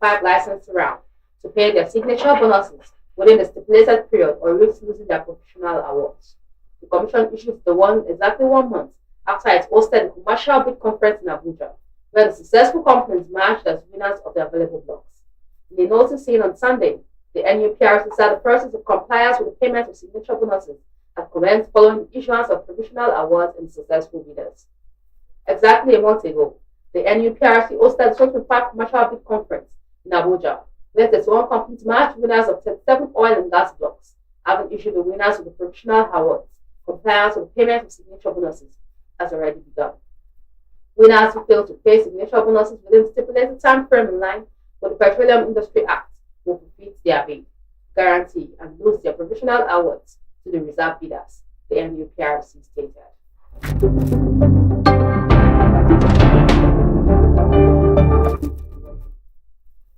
2025 licensed round to pay their signature bonuses within the stipulated period or risk losing their professional awards. The Commission issued the one exactly 1 month after it hosted a commercial bid conference in Abuja, where the successful companies emerged as winners of the available blocks. In a notice seen on Sunday, the NUPRC said the process of compliance with the payment of signature bonuses had commenced following the issuance of provisional awards and successful bidders. Exactly a month ago, the NUPRC hosted the 2025 commercial bid conference in Abuja, where 31 companies emerged winners of 37 oil and gas blocks, having issued the winners of the provisional awards. Compliance with the payment of signature bonuses has already begun. Winners who fail to pay signature bonuses within the stipulated time frame in line with the Petroleum Industry Act will forfeit their bid, guarantee, and lose their provisional awards to the reserve bidders, the NUPRC stated.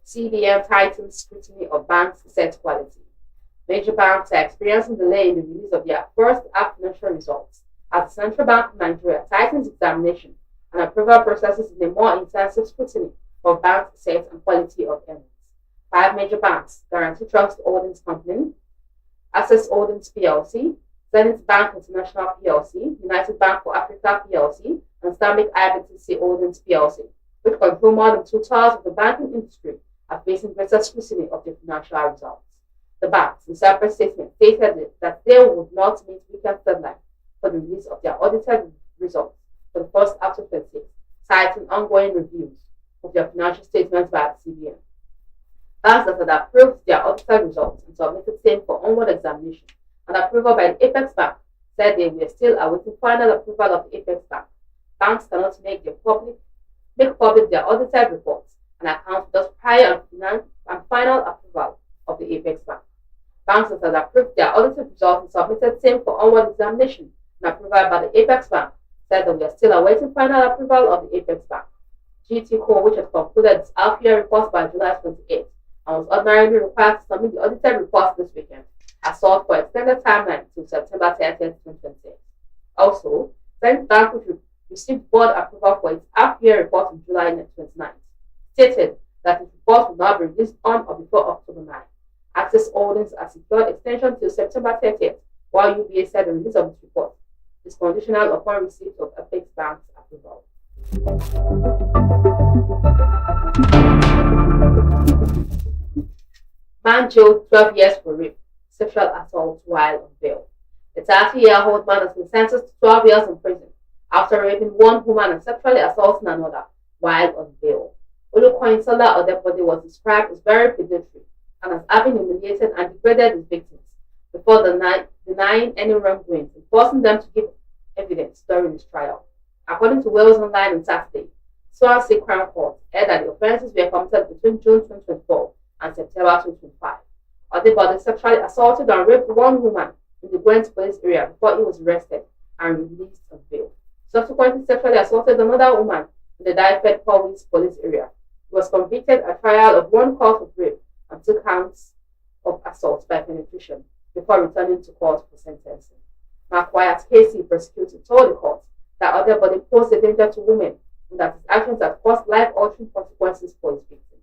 CBN tightens scrutiny of banks' asset quality. Major banks are experiencing delay in the release of their first half financial results as the Central Bank of Nigeria tightens examination and approval processes in a more intensive scrutiny of bank assets and quality of earnings. 5 major banks, Guarantee Trust Holdings Company, Access Holdings PLC, Zenith Bank International PLC, United Bank for Africa PLC, and Stanbic IBTC Holdings PLC, which control more than 2/3 of the banking industry, are facing greater scrutiny of their financial results. The banks, in separate statement, stated that they would not meet weekend deadline for the release of their audited results for the first half of 2026, citing ongoing reviews of their financial statements by the CBN. Banks that had approved their audited results and submitted same for onward examination and approval by the Apex Bank said they were still awaiting final approval of the Apex Bank. Banks cannot make public their audited reports and accounts without prior and final approval of the Apex Bank. Banks that had approved their audited results and submitted same for onward examination and approval by the Apex Bank said that we are still awaiting final approval of the Apex Bank. GT Co, which has concluded its half-year report by July 28th and was ordinarily required to submit the audited reports this weekend, has sought for extended timeline to September 30th, 2026. Also, Zenith Bank, which received board approval for its half-year report on July 29th, stated that its report will now be released on or before October 9th. Access Holdings has secured extension till September 30th, while UBA said the release of its report is conditional upon receipt of Apex Bank's approval. Man jailed 12 years for rape, sexual assault while on bail. The 30-year-old man has been sentenced to 12 years in prison after raping one woman and sexually assaulting another while on bail. Olukoyinsola Odebode was described as very predatory and as having humiliated and degraded his victims before denying any wrongdoing and forcing them to give evidence during his trial. According to Wales Online on Saturday, Swansea Crown Court held that the offences were committed between June 2024 and September 2025. Odebode sexually assaulted and raped one woman in the Gwent police area before he was arrested and released on bail. Subsequently, sexually assaulted another woman in the Dyfed police area. He was convicted at trial of 1 count of rape and 2 counts of assault by penetration before returning to court for sentencing. Mark Casey, prosecutor, told the court that Odebode posed a danger to women and that his actions had caused life-altering consequences for his victims.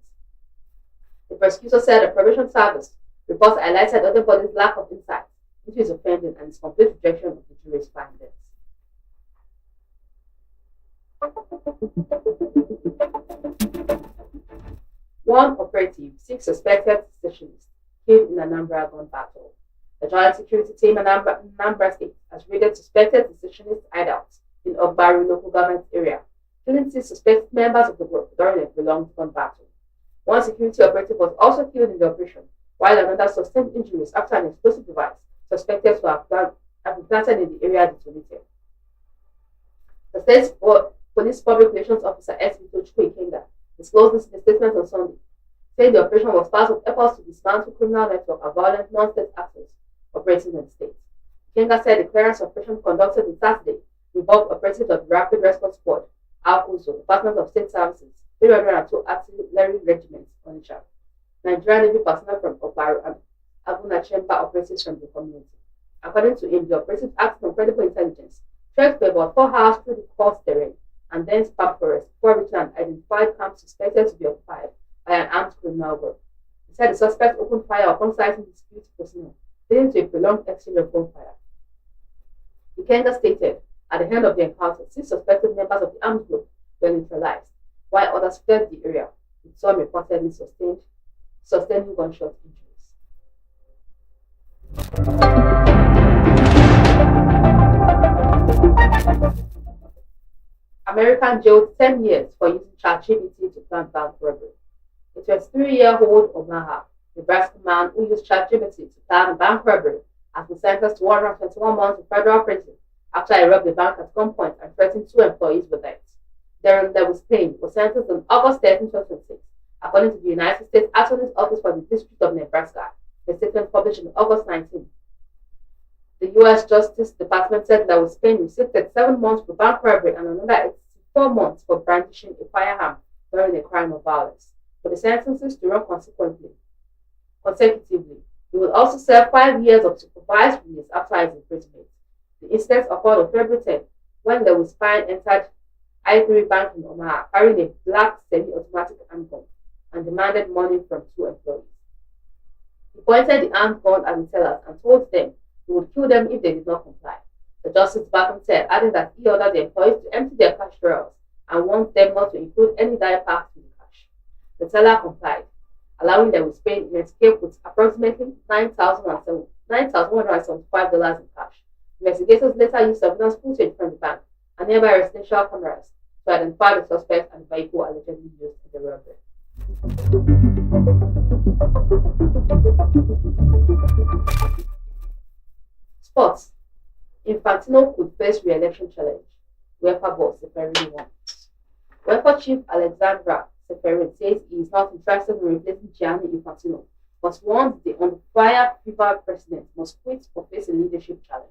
The prosecutor said the probation service report highlighted Odebode's lack of insight into his offending and his complete rejection of the jury's findings. One operative, 6 suspected secessionists killed in Anambra gun battle. The Joint Security Team in Anambra State has raided suspected secessionist hideouts in Ogbaru local government area, killing 6 suspected members of the group during a prolonged gun battle. 1 security operative was also killed in the operation, while another sustained injuries after an explosive device suspected to have been planted in the area detonated. The state's police public relations officer S.V. Tochukwu Ikenga disclosed this in a statement on Sunday, saying the operation was part of efforts to dismantle criminal network and violent non-state actors operating in the state. Ikenga said the clearance operation conducted on Saturday involved operatives of the Rapid Response Squad, ALCOSO, Department of State Services, 302 Artillery Regiments, Onitsha, Nigerian Navy personnel from Ogbaru, and Abuna Chamber operatives from the community. According to him, the operatives acted on credible intelligence, trekked for about 4 hours through the coast terrain, and then sparked forest before reaching an identified camp suspected to be occupied by an armed criminal. criminal group. He said the suspect opened fire upon sighting the security personnel, leading to a prolonged exchange of gunfire. Ikenga stated at the end of the encounter, 6 suspected members of the armed group were neutralized, while others fled the area, with some reportedly sustaining gunshot injuries. American jailed 10 years for using ChatGPT to plan bank robbery. A 23-year-old Omaha, Nebraska man who used ChatGPT to plan a bank robbery has been sentenced to 121 months in federal prison after he robbed the bank at gunpoint and threatened 2 employees with death. Darren Lewis Payne was sentenced on August 13, 2006, according to the United States Attorney's Office for the District of Nebraska, a statement published on August 19. The U.S. Justice Department said Lewis Payne received 37 months for bank robbery and another 84 months for brandishing a firearm during a crime of violence, but the sentences to run consecutively. He will also serve 5 years of supervised release after his imprisonment. The incident occurred on February 10 when Lewis Payne entered I3 Bank in Omaha carrying a black semi-automatic handgun and demanded money from 2 employees. He pointed the armed gun at the tellers and told them he would kill them if they did not comply. The Justice Department said, adding that he ordered the employees to empty their cash drawers and warned them not to include any die packs in the cash. The teller complied, allowing Lewis Payne an escape with approximately $9,175 in cash. Investigators later used surveillance footage from the bank and nearby residential cameras to identify the suspect and the vehicle allegedly used in the robbery. Sports. Infantino could face re-election challenge. UEFA boss Seferin won. UEFA chief Alexandra Seferin says he is not interested in replacing Gianni Infantino, but warns the on-fire FIFA president must quit or face a leadership challenge.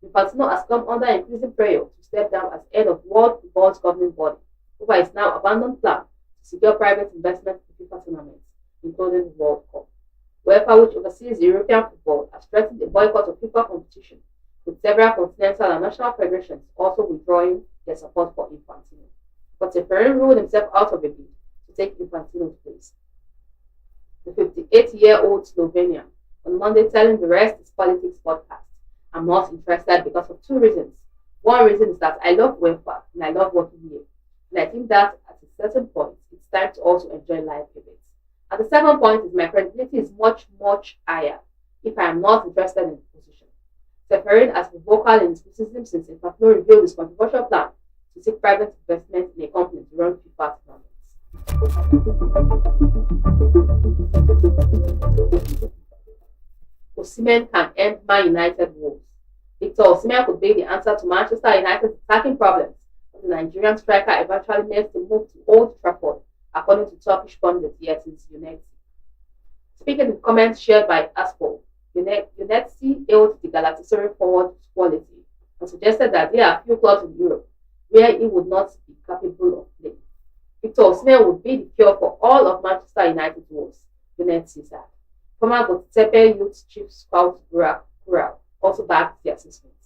Infantino has come under increasing pressure to step down as head of World Football's governing body over his now abandoned plan to secure private investment in FIFA tournaments, including the World Cup. UEFA, which oversees European football, has threatened a boycott of FIFA competition, with several continental and national federations also withdrawing their support for Infantino. But Seferin ruled himself out of a bid to take Infantino's place. The 58-year-old Slovenian on Monday telling the Rest is Politics podcast, I'm not interested because of 2 reasons. One reason is that I love UEFA and I love working here. And I think that at a certain point, it's time to also enjoy life a bit. And the second point is my credibility is much, much higher if I am not interested in the position. Seferin has been vocal in his criticism since Infantino revealed his controversial plan to seek private investment in a company to run FIFA tournaments. Osimhen can end Man United woes. Victor Osimhen could be the answer to Manchester United's attacking problems, but the Nigerian striker eventually makes the move to Old Trafford, according to Turkish pundit Yetiz Yuneti. Speaking in comments shared by Aspo, Yuneti hailed the Galatasaray forward's quality and suggested that there are few clubs in Europe where he would not be capable of playing. Victor Osimhen would be the cure for all of Manchester United's woes, Yuneti said. Former Gotepe Youth Chief Scout Kural also backed the assessment.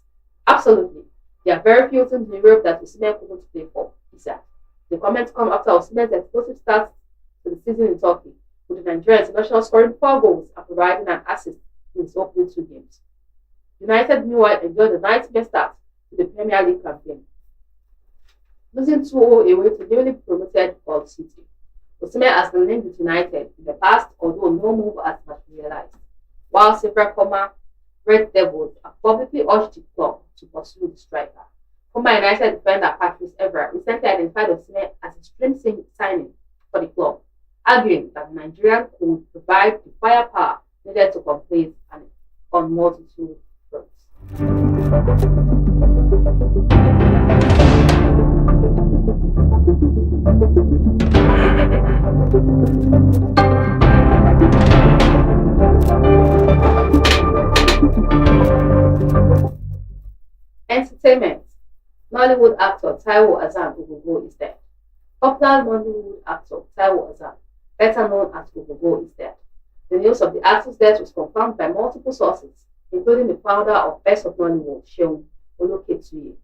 Absolutely, there are very few teams in Europe that Osimhen couldn't play for, he said. The comments come after Osimhen's explosive start to the season in Turkey, with the Nigerian international scoring 4 goals and providing an assist in his opening 2 games. United, meanwhile, enjoyed a nightmare start to the Premier League campaign, losing 2-0 away to newly promoted Hull City. Osimhen has been linked with United in the past, although no move has materialized, while several former Red Devils have publicly urged the club to pursue the striker. Former United defender Patrice Evra recently identified Osimhen as a stream signing for the club, arguing that the Nigerian could provide the firepower needed to complete on multitude fronts. Entertainment. Nollywood actor Taiwo Hassan Ogogo is dead. Popular Nollywood actor Taiwo Hassan, better known as Ogogo, is dead. The news of the actor's death was confirmed by multiple sources, including the founder of Best of Nollywood, Seun Oloketsuyi.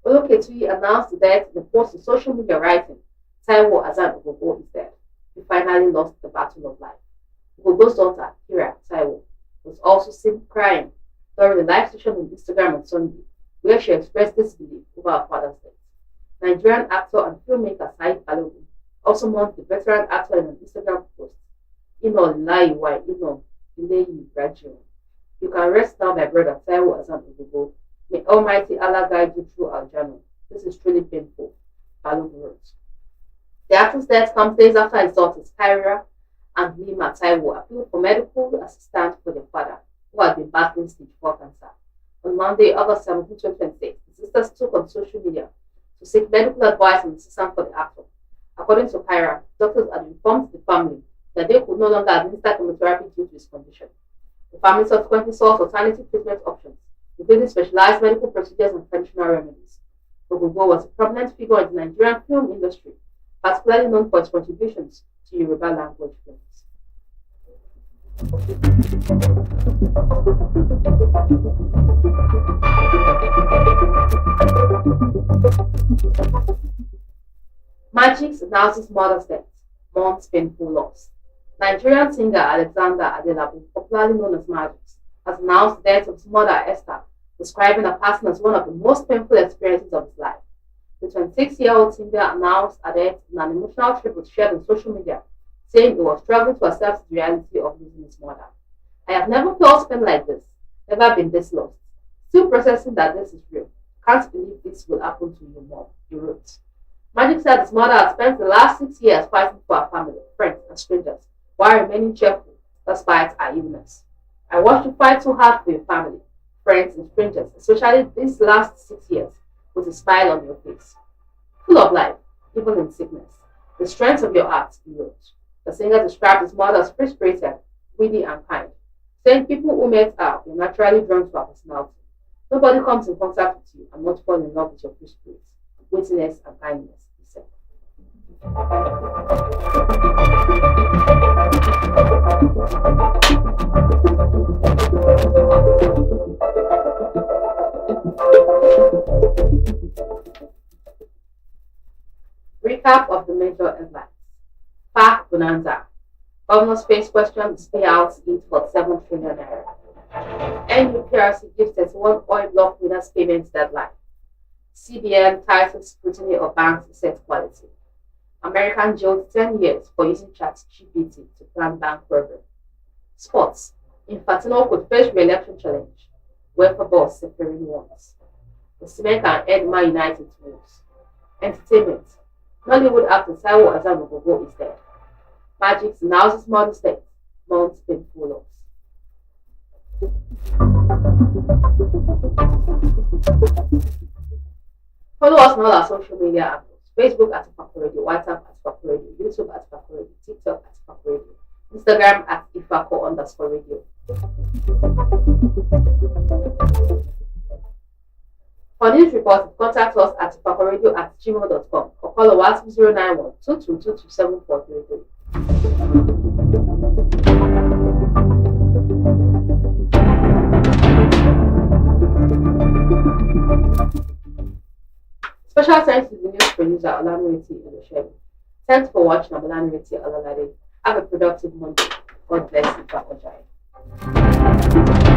Oloketsuyi announced the death in a post on social media writing, Taiwo Hassan Ogogo is dead. he finally lost the battle of life. Gogo's daughter, Kira Taiwo, was also seen crying during the live session on Instagram on Sunday, where she expressed disbelief over her father's death. Nigerian actor and filmmaker Said Balogun also mourned the veteran actor in an Instagram post. Ino lai wa ino ilayi rajiun. You can rest now, my brother Taiwo Azam Ugogo. May Almighty Allah guide you through our journey. This is truly painful. Balogun wrote. The actor's death comes days after his daughters Kyra and Lima Taiwo appealed for medical assistance for their father, who had been battling stage 4 cancer. On Monday, August 17, 2026, the sisters took on social media to seek medical advice and assistance for the actor. According to Kyra, doctors had informed the family that they could no longer administer chemotherapy due to his condition. The family subsequently sought alternative treatment options, including specialized medical procedures and traditional remedies. Ogogo was a prominent figure in the Nigerian film industry, particularly known for his contributions to Yoruba language films. Magix announces mother's death, mourns painful loss. Nigerian singer Alexander Adelabu, popularly known as Magix, has announced the death of his mother Esther, describing her passing as one of the most painful experiences of his life. The 26-year-old singer announced her death in an emotional tribute shared on social media, saying he was struggling to accept the reality of losing his mother. I have never felt pain like this, never been this lost. Still processing that this is real. Can't believe this will happen to your mom, he wrote. Magic said his mother had spent the last 6 years fighting for her family, friends, and strangers, while remaining cheerful despite her illness. I watched you fight so hard for your family, friends, and strangers, especially these last 6 years, with a smile on your face. Full of life, even in sickness. The strength of your heart, he wrote. The singer described his mother as free-spirited, witty, and kind, saying people who met her were naturally drawn to her personality. Nobody comes in contact with you and not fall in love with your free spirit, wittiness, and kindness, he said. Recap of the major headlines. Park Bonanza. Governors face questions, payouts eat for 7 trillion naira. NUPRC gives 31 oil block winners payment deadline. CBN tightens scrutiny of banks' asset quality. American jailed 10 years for using ChatGPT to plan bank robbery. Sports. Infantino could face re-election challenge. UEFA boss Seferin wants. The cement can end Man United's woes. Entertainment. Nollywood actor Taiwo Azam is dead. Magix announces mother's death, mourns painful loss. Follow us on all our social media handles: Facebook at Ifako Radio, WhatsApp at Ifako Radio, YouTube at Ifako Radio, TikTok at Ifako Radio, Instagram at Ifako_radio. For news reports, contact us at ifakoradio@gmail.com or call our WhatsApp 091 2222 Special thanks to the news producer Olanireti. Thanks for watching. I'm Olanireti Ololade. Have a productive Monday. God bless you.